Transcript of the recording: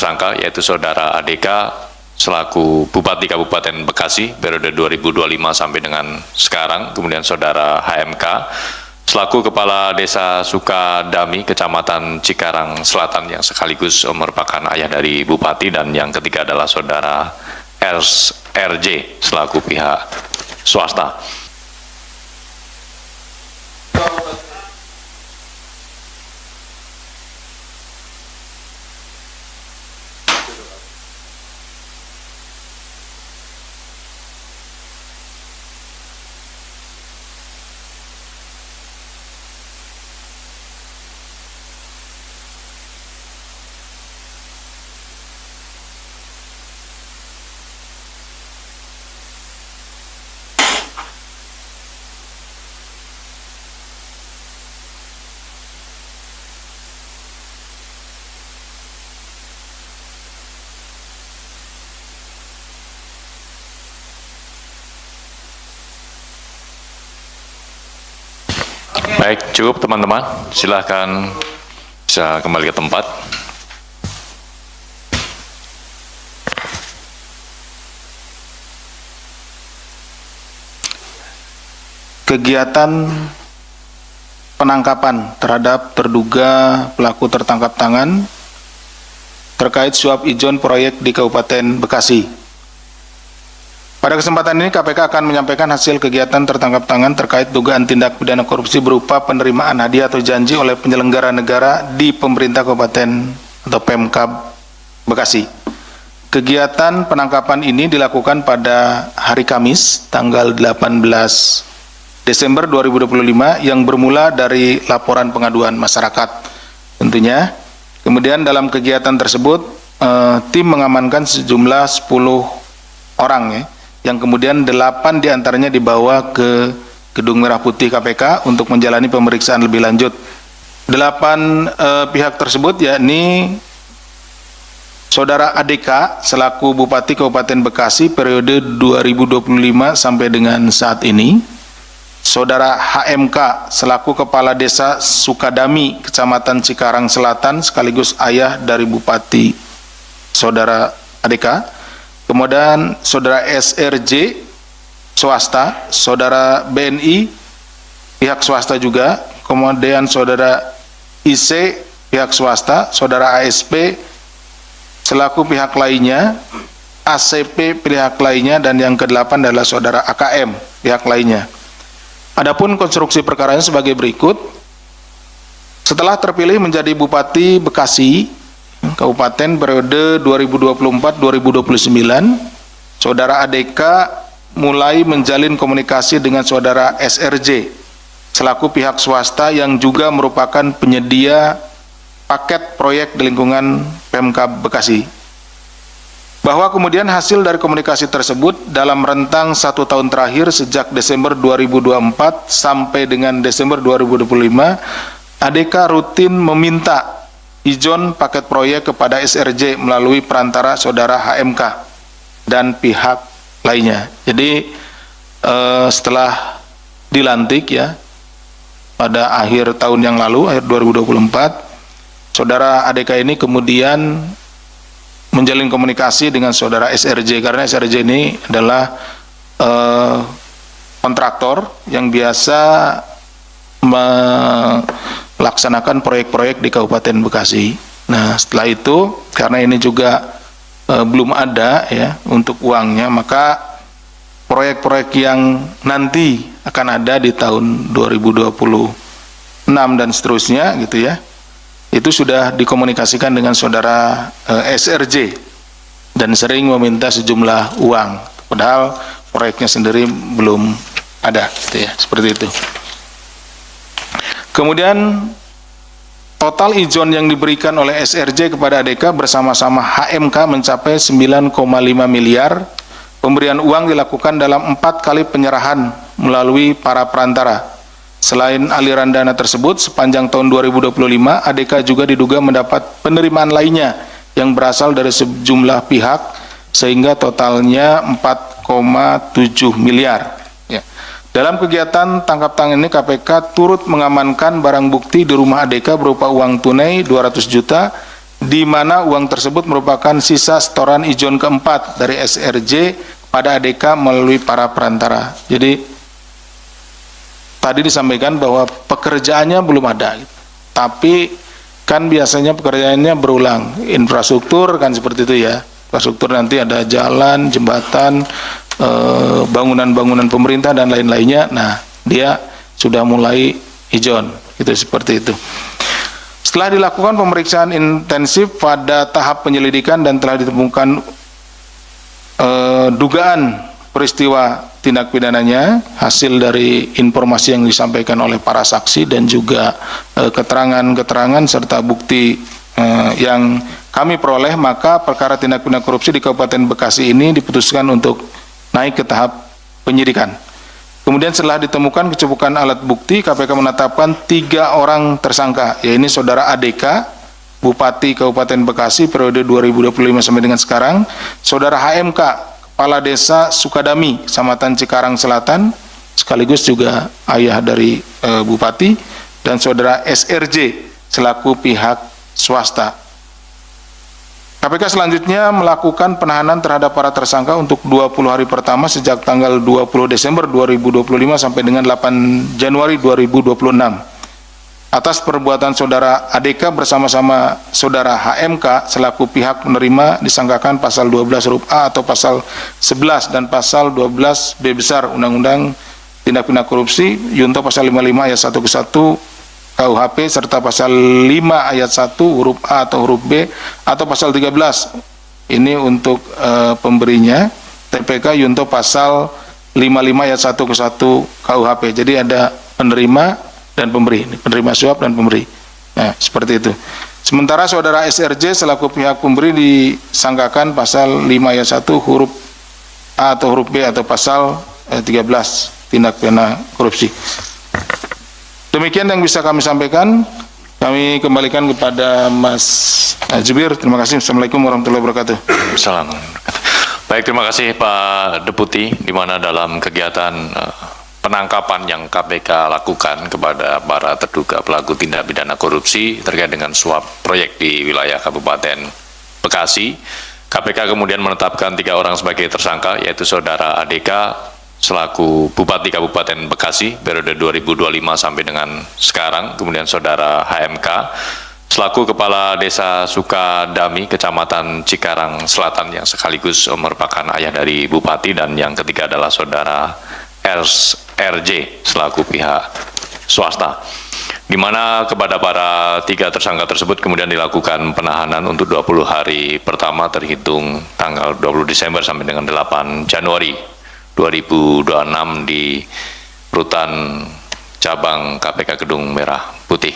tersangka, yaitu Saudara ADK selaku Bupati Kabupaten Bekasi periode 2025 sampai dengan sekarang, kemudian Saudara HMK selaku Kepala Desa Sukadami, Kecamatan Cikarang Selatan, yang sekaligus merupakan ayah dari Bupati, dan yang ketiga adalah Saudara RJ selaku pihak swasta. Baik, cukup teman-teman. Silahkan bisa kembali ke tempat. Kegiatan penangkapan terhadap terduga pelaku tertangkap tangan terkait suap ijon proyek di Kabupaten Bekasi. Pada kesempatan ini KPK akan menyampaikan hasil kegiatan tertangkap tangan terkait dugaan tindak pidana korupsi berupa penerimaan hadiah atau janji oleh penyelenggara negara di pemerintah Kabupaten atau Pemkab Bekasi. Kegiatan penangkapan ini dilakukan pada hari Kamis tanggal 18 Desember 2025 yang bermula dari laporan pengaduan masyarakat tentunya. Kemudian dalam kegiatan tersebut tim mengamankan sejumlah 10 orang ya, yang kemudian 8 diantaranya dibawa ke Gedung Merah Putih KPK untuk menjalani pemeriksaan lebih lanjut. 8 pihak tersebut yakni Saudara ADK selaku Bupati Kabupaten Bekasi periode 2025 sampai dengan saat ini, Saudara HMK selaku Kepala Desa Sukadami, Kecamatan Cikarang Selatan sekaligus ayah dari Bupati Saudara ADK, kemudian Saudara SRJ swasta, Saudara BNI pihak swasta juga, kemudian Saudara IC pihak swasta, Saudara ASP selaku pihak lainnya, ACP pihak lainnya, dan yang ke-8 adalah Saudara AKM pihak lainnya. Adapun konstruksi perkaranya sebagai berikut. Setelah terpilih menjadi Bupati Bekasi Kabupaten periode 2024-2029, Saudara ADK mulai menjalin komunikasi dengan Saudara SRJ selaku pihak swasta yang juga merupakan penyedia paket proyek di lingkungan Pemkab Bekasi. Bahwa kemudian hasil dari komunikasi tersebut dalam rentang 1 tahun terakhir sejak Desember 2024 sampai dengan Desember 2025, ADK rutin meminta ijon paket proyek kepada SRJ melalui perantara Saudara HMK dan pihak lainnya. Jadi setelah dilantik ya pada akhir tahun yang lalu, akhir 2024, Saudara ADK ini kemudian menjalin komunikasi dengan Saudara SRJ, karena SRJ ini adalah kontraktor yang biasa melaksanakan proyek-proyek di Kabupaten Bekasi. Nah, setelah itu karena ini juga belum ada ya untuk uangnya, maka proyek-proyek yang nanti akan ada di tahun 2026 dan seterusnya gitu ya, itu sudah dikomunikasikan dengan Saudara SRJ dan sering meminta sejumlah uang, padahal proyeknya sendiri belum ada gitu ya, seperti itu. Kemudian total ijon yang diberikan oleh SRJ kepada ADK bersama-sama HMK mencapai 9,5 miliar. Pemberian uang dilakukan dalam 4 kali penyerahan melalui para perantara. Selain aliran dana tersebut, sepanjang tahun 2025, ADK juga diduga mendapat penerimaan lainnya yang berasal dari sejumlah pihak, sehingga totalnya 4,7 miliar. Dalam kegiatan tangkap tangan ini, KPK turut mengamankan barang bukti di rumah ADK berupa uang tunai 200 juta di mana uang tersebut merupakan sisa setoran ijon keempat dari SRJ pada ADK melalui para perantara. Jadi tadi disampaikan bahwa pekerjaannya belum ada, tapi kan biasanya pekerjaannya berulang. Infrastruktur kan seperti itu ya. Infrastruktur nanti ada jalan, jembatan, bangunan-bangunan pemerintah dan lain-lainnya. Nah, dia sudah mulai ijon, gitu seperti itu. Setelah dilakukan pemeriksaan intensif pada tahap penyelidikan dan telah ditemukan dugaan peristiwa tindak pidananya, hasil dari informasi yang disampaikan oleh para saksi dan juga keterangan-keterangan serta bukti yang kami peroleh, maka perkara tindak pidana korupsi di Kabupaten Bekasi ini diputuskan untuk naik ke tahap penyidikan. Kemudian setelah ditemukan kecukupan alat bukti, KPK menetapkan 3 orang tersangka, yaitu Saudara ADK, Bupati Kabupaten Bekasi periode 2025 sampai dengan sekarang, Saudara HMK, Kepala Desa Sukadami, Kecamatan Cikarang Selatan, sekaligus juga ayah dari Bupati, dan Saudara SRJ selaku pihak swasta. KPK selanjutnya melakukan penahanan terhadap para tersangka untuk 20 hari pertama sejak tanggal 20 Desember 2025 sampai dengan 8 Januari 2026. Atas perbuatan Saudara ADK bersama-sama Saudara HMK selaku pihak penerima disangkakan pasal 12 huruf A atau pasal 11 dan pasal 12 B besar Undang-Undang Tindak Pidana Korupsi, Yunto pasal 55 ayat 1 ke 1 KUHP serta pasal 5 ayat 1 huruf A atau huruf B atau pasal 13. Ini untuk pemberinya TPK Yunto pasal 55 ayat 1 ke 1 KUHP. Jadi ada penerima dan pemberi, penerima suap dan pemberi. Nah, seperti itu. Sementara Saudara SRJ selaku pihak pemberi disangkakan pasal 5 ayat 1 huruf A atau huruf B atau pasal 13 tindak pidana korupsi. Demikian yang bisa kami sampaikan. Kami kembalikan kepada Mas Jubir. Terima kasih. Assalamualaikum warahmatullahi wabarakatuh. Assalamualaikum. Baik, terima kasih Pak Deputi, di mana dalam kegiatan penangkapan yang KPK lakukan kepada para terduga pelaku tindak pidana korupsi terkait dengan suap proyek di wilayah Kabupaten Bekasi, KPK kemudian menetapkan 3 orang sebagai tersangka, yaitu Saudara ADK selaku Bupati Kabupaten Bekasi periode 2025 sampai dengan sekarang, kemudian Saudara HMK selaku Kepala Desa Sukadami, Kecamatan Cikarang Selatan yang sekaligus merupakan ayah dari Bupati, dan yang ketiga adalah Saudara SRJ selaku pihak swasta, di mana kepada para 3 tersangka tersebut kemudian dilakukan penahanan untuk 20 hari pertama terhitung tanggal 20 Desember sampai dengan 8 Januari 2026 di Rutan Cabang KPK Gedung Merah Putih.